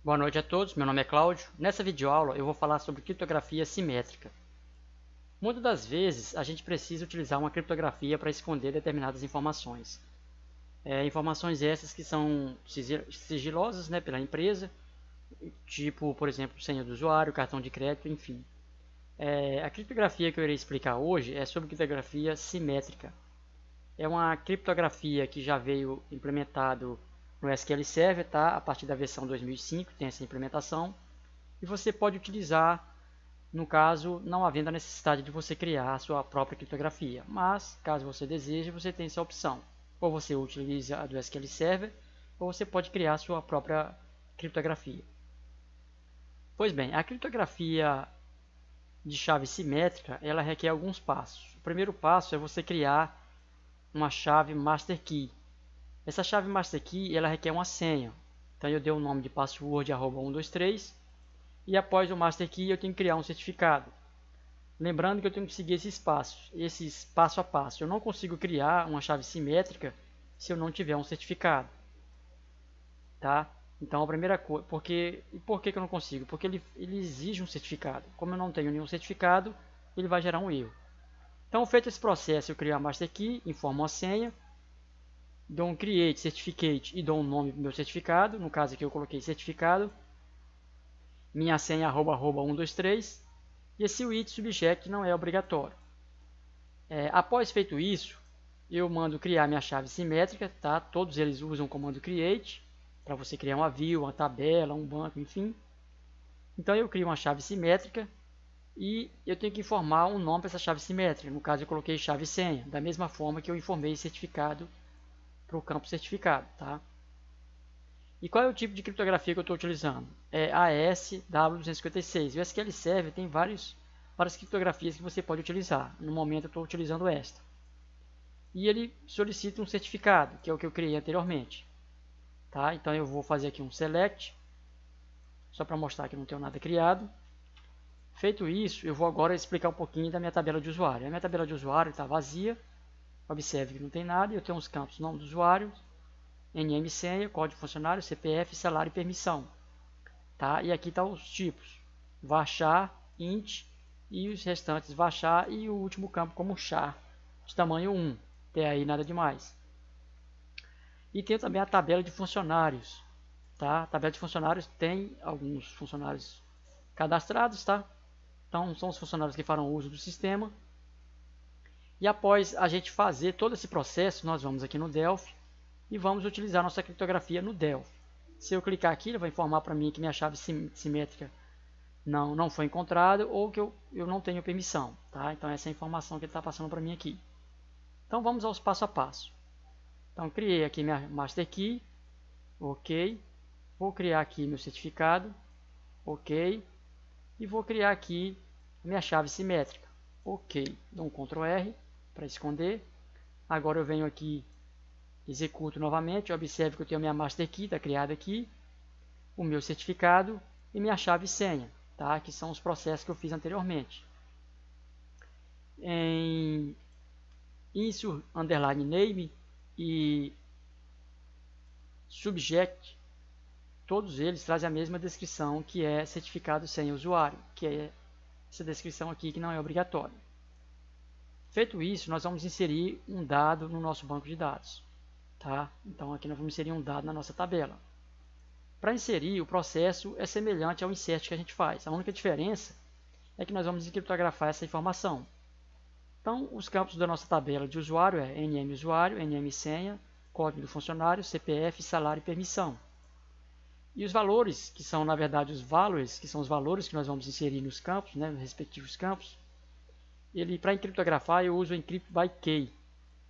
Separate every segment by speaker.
Speaker 1: Boa noite a todos, meu nome é Cláudio. Nessa videoaula eu vou falar sobre criptografia simétrica. Muitas das vezes a gente precisa utilizar uma criptografia para esconder determinadas informações. Informações essas que são sigilosas, pela empresa, tipo, por exemplo, senha do usuário, cartão de crédito, enfim. A criptografia que eu irei explicar hoje é sobre criptografia simétrica. É uma criptografia que já veio implementado no SQL Server, tá? A partir da versão 2005 tem essa implementação. E você pode utilizar, no caso, não havendo a necessidade de você criar a sua própria criptografia. Mas, caso você deseje, você tem essa opção. Ou você utiliza a do SQL Server, ou você pode criar a sua própria criptografia. Pois bem, a criptografia de chave simétrica, ela requer alguns passos. O primeiro passo é você criar uma chave master key. Essa chave master key, ela requer uma senha. Então eu dei o nome de password @123 e após o master key eu tenho que criar um certificado. Lembrando que eu tenho que seguir esses passos, esses passo a passo. Eu não consigo criar uma chave simétrica se eu não tiver um certificado, tá? Então a primeira coisa, por que eu não consigo? Porque ele exige um certificado. Como eu não tenho nenhum certificado, ele vai gerar um erro. Então, feito esse processo, eu crio a master key, informo a senha, dou um create certificate e dou um nome para o meu certificado. No caso aqui eu coloquei certificado, minha senha @123 e esse with subject não é obrigatório. Após feito isso, eu mando criar minha chave simétrica, tá? Todos eles usam o comando create para você criar uma view, uma tabela, um banco, enfim. Então eu crio uma chave simétrica e eu tenho que informar um nome para essa chave simétrica. No caso eu coloquei chave senha, da mesma forma que eu informei certificado para o campo certificado, tá? E qual é o tipo de criptografia que eu estou utilizando? É AES-W256. O SQL Server tem várias criptografias que você pode utilizar. No momento eu estou utilizando esta. E ele solicita um certificado, que é o que eu criei anteriormente. Tá? Então eu vou fazer aqui um select, só para mostrar que não tenho nada criado. Feito isso, eu vou agora explicar um pouquinho da minha tabela de usuário. A minha tabela de usuário está vazia. Observe que não tem nada. Eu tenho os campos nome do usuário, NM senha, código funcionário, CPF, salário e permissão. Tá? E aqui estão os tipos: varchar, int e os restantes varchar e o último campo como char, de tamanho 1. Até aí nada demais. E tem também a tabela de funcionários. Tá? A tabela de funcionários tem alguns funcionários cadastrados. Tá? Então são os funcionários que farão uso do sistema. E após a gente fazer todo esse processo, nós vamos aqui no Delphi e vamos utilizar nossa criptografia no Delphi. Se eu clicar aqui, ele vai informar para mim que minha chave simétrica não foi encontrada ou que eu não tenho permissão. Tá? Então essa é a informação que ele está passando para mim aqui. Então vamos aos passo a passo. Então criei aqui minha master key, ok. Vou criar aqui meu certificado, ok. E vou criar aqui minha chave simétrica, ok. Dou um Ctrl R para esconder. Agora eu venho aqui, executo novamente, observe que eu tenho minha master key, está criada aqui, o meu certificado e minha chave senha, tá? Que são os processos que eu fiz anteriormente. Em insert underline name e subject, todos eles trazem a mesma descrição, que é certificado senha usuário, que é essa descrição aqui que não é obrigatória. Feito isso, nós vamos inserir um dado no nosso banco de dados. Tá? Então aqui nós vamos inserir um dado na nossa tabela. Para inserir, o processo é semelhante ao insert que a gente faz. A única diferença é que nós vamos criptografar essa informação. Então, os campos da nossa tabela de usuário é NM usuário, NM senha, código do funcionário, CPF, salário e permissão. E os valores, que são na verdade os values, que são os valores que nós vamos inserir nos campos, nos respectivos campos, para encriptografar eu uso o encrypt by key.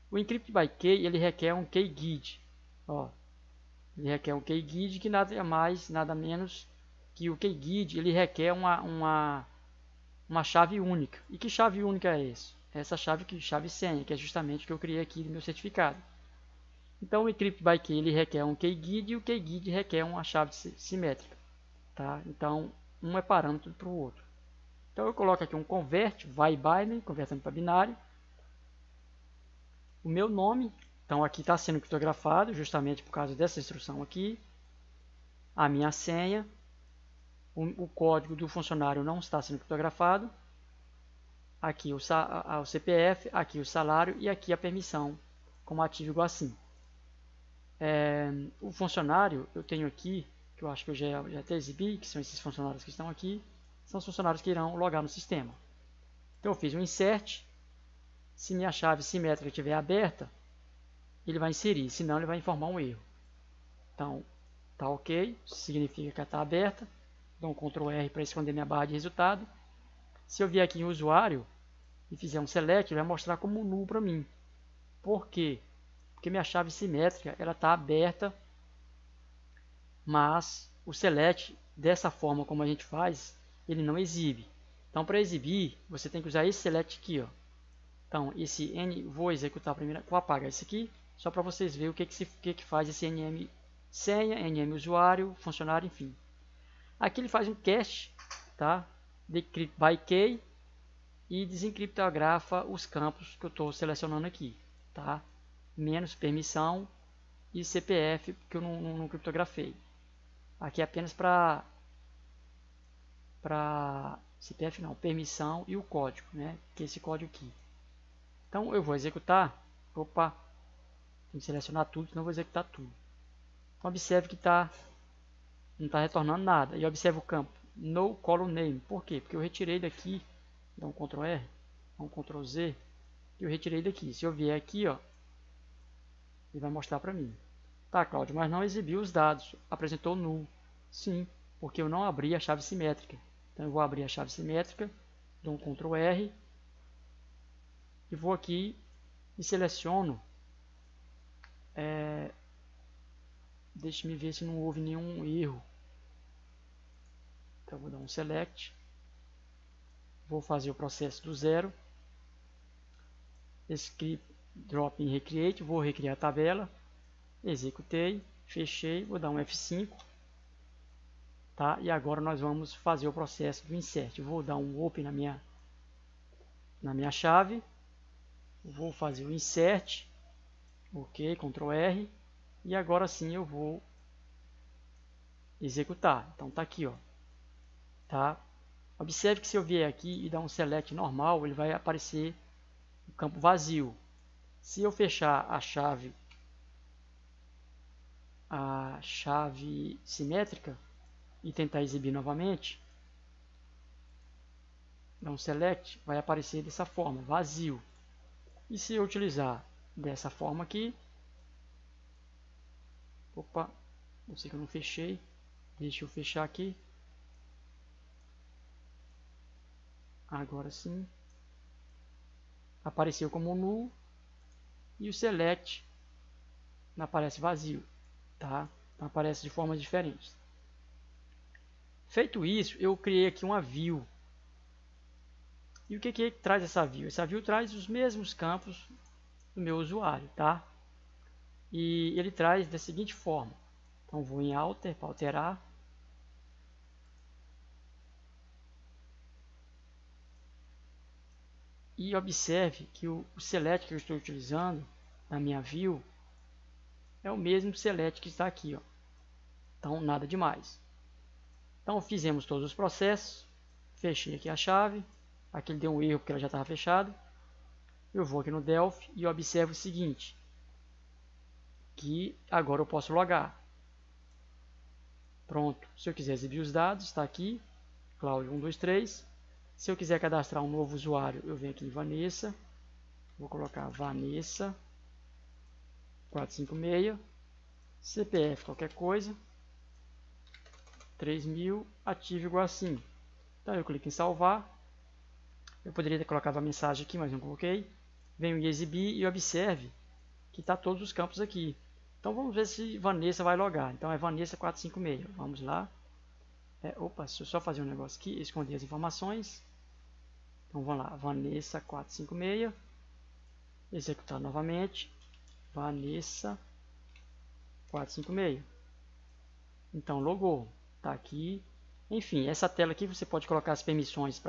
Speaker 1: O encrypt by key ele requer um keyguide. Ele requer um keyguide que nada mais, nada menos que o keyguide. Ele requer uma chave única. E que chave única é essa? Essa chave senha, que é justamente o que eu criei aqui no meu certificado. Então o encrypt by key ele requer um keyguide e o keyguide requer uma chave simétrica. Tá? Então um é parâmetro para o outro. Então eu coloco aqui um convert, vai binary, convertendo para binário. O meu nome, então aqui está sendo criptografado, justamente por causa dessa instrução aqui. A minha senha, o código do funcionário não está sendo criptografado, aqui o CPF, aqui o salário e aqui a permissão, como ativo igual assim. O funcionário, eu tenho aqui, que eu acho que eu já até exibi, que são esses funcionários que estão aqui, são os funcionários que irão logar no sistema. Então eu fiz um insert, se minha chave simétrica estiver aberta, ele vai inserir, senão ele vai informar um erro. Então, tá ok, significa que ela está aberta, dou um Ctrl R para esconder minha barra de resultado. Se eu vier aqui em usuário e fizer um select, ele vai mostrar como null para mim. Por quê? Porque minha chave simétrica ela está aberta, mas o select, dessa forma como a gente faz, ele não exibe. Então, para exibir, você tem que usar esse select aqui, ó. Então, esse N, vou executar primeiro, vou apagar esse aqui, só para vocês verem o que faz esse NM senha, NM usuário, funcionário, enfim. Aqui ele faz um cache, tá? Decrypt by key e desencriptografa os campos que eu estou selecionando aqui, tá? Menos permissão e CPF, que eu não criptografei. Aqui é apenas para CPF não, permissão e o código, né? Que é esse código aqui. Então eu vou executar, opa, tem que selecionar tudo, senão eu vou executar tudo. Então, observe que não está retornando nada. E observe o campo no column name. Por quê? Porque eu retirei daqui, dá um Ctrl R, dá um Ctrl Z, e eu retirei daqui. Se eu vier aqui, ó, ele vai mostrar para mim. Tá, Cláudio, mas não exibiu os dados, apresentou null. Sim, porque eu não abri a chave simétrica. Então eu vou abrir a chave simétrica, dou um Ctrl R, e vou aqui e seleciono. Deixe-me ver se não houve nenhum erro. Então vou dar um select. Vou fazer o processo do zero. Script drop in recreate. Vou recriar a tabela. Executei. Fechei. Vou dar um F5. Tá? E agora nós vamos fazer o processo do insert. Vou dar um open na minha chave. Vou fazer o insert. Ok. Ctrl R. E agora sim eu vou executar. Então tá aqui, ó. Tá? Observe que se eu vier aqui e dar um select normal, ele vai aparecer o campo vazio. Se eu fechar a chave simétrica e tentar exibir novamente, dar um select, vai aparecer dessa forma, vazio. E se eu utilizar dessa forma aqui, opa, eu sei que eu não fechei, deixa eu fechar aqui. Agora sim, apareceu como null e o select aparece vazio, tá? Então aparece de formas diferentes. Feito isso, eu criei aqui uma view. E o que traz essa view? Essa view traz os mesmos campos do meu usuário, tá? E ele traz da seguinte forma. Então vou em alter para alterar. E observe que o select que eu estou utilizando na minha view é o mesmo select que está aqui, ó. Então nada demais. Então fizemos todos os processos, fechei aqui a chave, aqui ele deu um erro porque ela já estava fechada. Eu vou aqui no Delphi e observo o seguinte, que agora eu posso logar. Pronto, se eu quiser exibir os dados, está aqui, Cláudio 123. Se eu quiser cadastrar um novo usuário, eu venho aqui em Vanessa, vou colocar Vanessa 456, CPF qualquer coisa, 3000, ativo igual assim. Então eu clico em salvar. Eu poderia ter colocado a mensagem aqui, mas não coloquei. Venho em exibir e observe que está todos os campos aqui. Então vamos ver se Vanessa vai logar. Então é Vanessa 456. Vamos lá. Opa, deixa eu só fazer um negócio aqui, esconder as informações. Então vamos lá, Vanessa 456. Executar novamente. Vanessa 456. Então logou. Está aqui. Enfim, essa tela aqui você pode colocar as permissões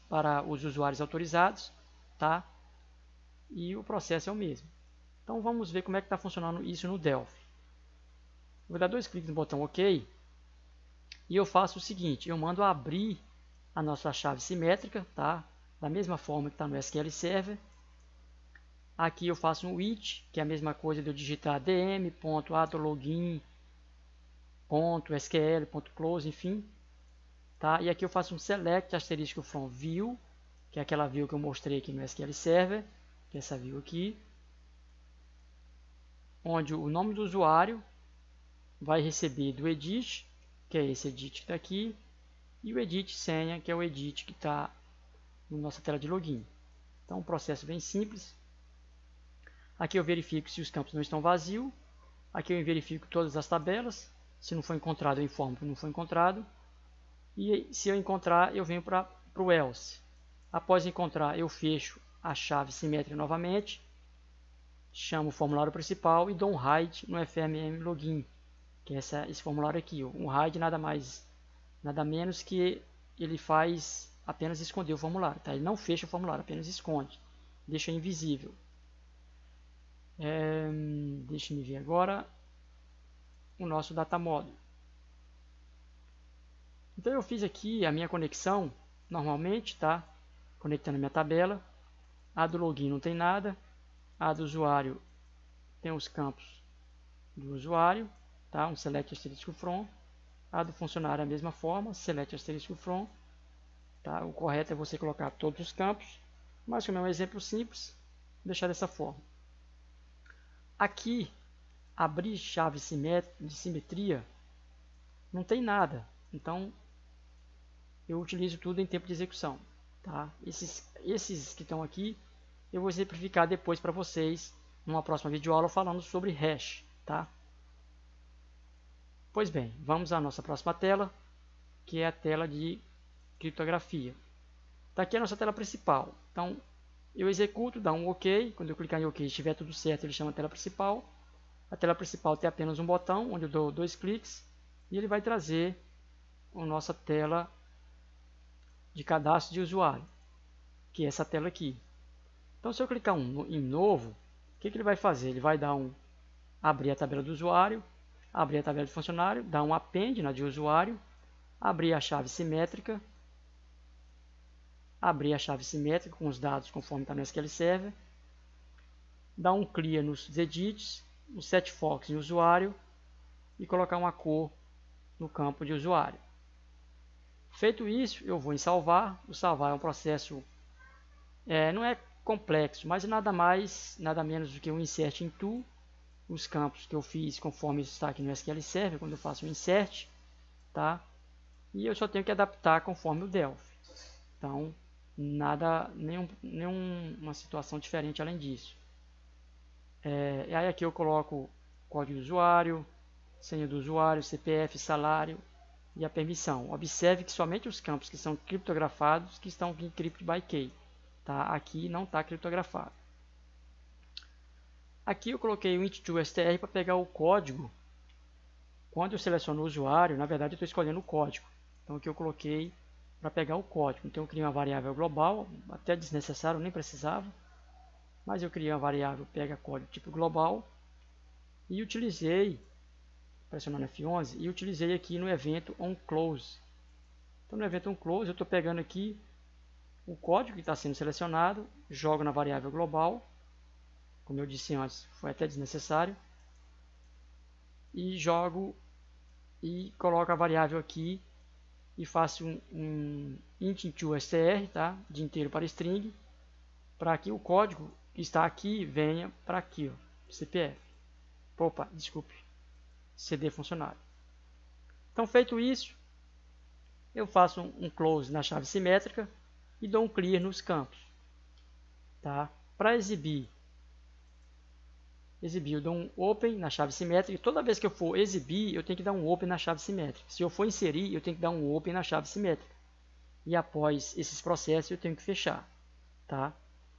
Speaker 1: para os usuários autorizados, tá? E o processo é o mesmo. Então vamos ver como é que está funcionando isso no Delphi. Vou dar dois cliques no botão OK. e eu faço o seguinte, eu mando abrir a nossa chave simétrica, tá? Da mesma forma que está no SQL Server. Aqui eu faço um which, que é a mesma coisa de eu digitar dm.adlogin.sql.close, enfim. Tá? E aqui eu faço um select asterisco from view, que é aquela view que eu mostrei aqui no SQL Server, que é essa view aqui, onde o nome do usuário vai receber do edit, que é esse edit que está aqui, e o edit senha, que é o edit que está na nossa tela de login. Então, um processo bem simples. Aqui eu verifico se os campos não estão vazios. Aqui eu verifico todas as tabelas. Se não foi encontrado, eu informo que não foi encontrado. E se eu encontrar, eu venho para o else. Após encontrar, eu fecho a chave simétrica novamente. Chamo o formulário principal e dou um hide no FMM login, que é esse formulário aqui. Um hide nada menos que ele faz apenas esconder o formulário. Tá? Ele não fecha o formulário, apenas esconde. Deixa invisível. Deixa eu ver agora o nosso data model. Então eu fiz aqui a minha conexão normalmente, tá? Conectando a minha tabela. A do login não tem nada. A do usuário tem os campos do usuário, tá? Um select asterisco from. A do funcionário é a mesma forma, select asterisco from. Tá? O correto é você colocar todos os campos, mas como é um exemplo simples, vou deixar dessa forma. Aqui, abrir chave de simetria, não tem nada. Então, eu utilizo tudo em tempo de execução. Tá? Esses que estão aqui, eu vou exemplificar depois para vocês, numa próxima videoaula, falando sobre hash. Tá? Pois bem, vamos à nossa próxima tela, que é a tela de criptografia. Está aqui a nossa tela principal. Então, eu executo, dá um OK. Quando eu clicar em OK e estiver tudo certo, ele chama a tela principal. A tela principal tem apenas um botão, onde eu dou 2 cliques. E ele vai trazer a nossa tela de cadastro de usuário, que é essa tela aqui. Então, se eu clicar em novo, o que ele vai fazer? Ele vai dar abrir a tabela do usuário, abrir a tabela de funcionário, dar um append na de usuário, abrir a chave simétrica, abrir a chave simétrica com os dados conforme está no SQL Server, dar um clear nos edits, um set fox em usuário e colocar uma cor no campo de usuário. Feito isso, eu vou em salvar. O salvar é um processo, não é complexo, mas nada menos do que um insert into, os campos que eu fiz conforme está aqui no SQL Server, quando eu faço um insert, tá? E eu só tenho que adaptar conforme o Delphi. Então, nenhuma situação diferente além disso. E aí aqui eu coloco código do usuário, senha do usuário, CPF, salário e a permissão. Observe que somente os campos que são criptografados que estão em Crypt by Key. Tá? Aqui não está criptografado. Aqui eu coloquei o int2str para pegar o código. Quando eu seleciono o usuário, na verdade eu estou escolhendo o código. Então aqui eu coloquei para pegar o código. Então eu criei uma variável global, até desnecessário, nem precisava. Mas eu criei uma variável pega código tipo global e utilizei, pressionando F11, e utilizei aqui no evento onClose. Então no evento onClose eu estou pegando aqui o código que está sendo selecionado, jogo na variável global, como eu disse antes, foi até desnecessário, e jogo e coloco a variável aqui e faço um int into str, tá? De inteiro para string, para que o código que está aqui venha para aqui, ó, CPF. Opa, desculpe, CD funcionário. Então, feito isso, eu faço um close na chave simétrica e dou um clear nos campos. Tá? Para exibir, eu dou um open na chave simétrica. Toda vez que eu for exibir, eu tenho que dar um open na chave simétrica. Se eu for inserir, eu tenho que dar um open na chave simétrica. E após esses processos, eu tenho que fechar. Tá?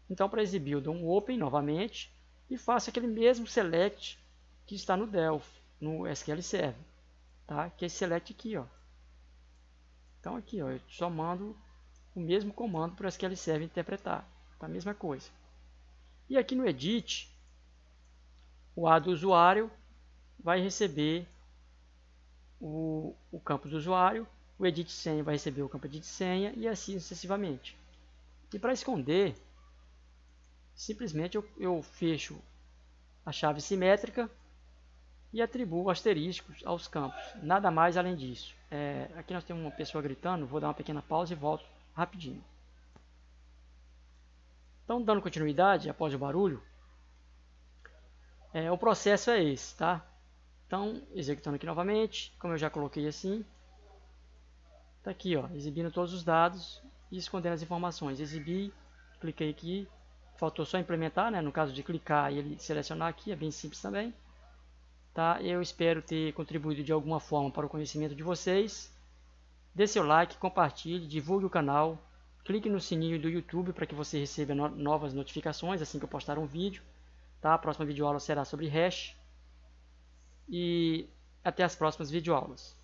Speaker 1: Então, para exibir, eu dou um open novamente e faço aquele mesmo select que está no Delphi, no SQL Server. Tá? Que é esse select aqui. Ó. Então, aqui ó, eu só mando o mesmo comando para o SQL Server interpretar. Tá? A mesma coisa. E aqui no Edit, o A do usuário vai receber o campo do usuário, o edit senha vai receber o campo edit senha e assim sucessivamente. E para esconder, simplesmente eu fecho a chave simétrica e atribuo asteriscos aos campos. Nada mais além disso. Aqui nós temos uma pessoa gritando, vou dar uma pequena pausa e volto rapidinho. Então, dando continuidade após o barulho, o processo é esse, tá? Então, executando aqui novamente, como eu já coloquei assim, tá aqui, ó, exibindo todos os dados e escondendo as informações. Exibi, cliquei aqui, faltou só implementar, né? No caso de clicar e ele selecionar aqui, é bem simples também. Tá? Eu espero ter contribuído de alguma forma para o conhecimento de vocês. Dê seu like, compartilhe, divulgue o canal, clique no sininho do YouTube para que você receba novas notificações assim que eu postar um vídeo. Tá? A próxima videoaula será sobre hash. E até as próximas videoaulas.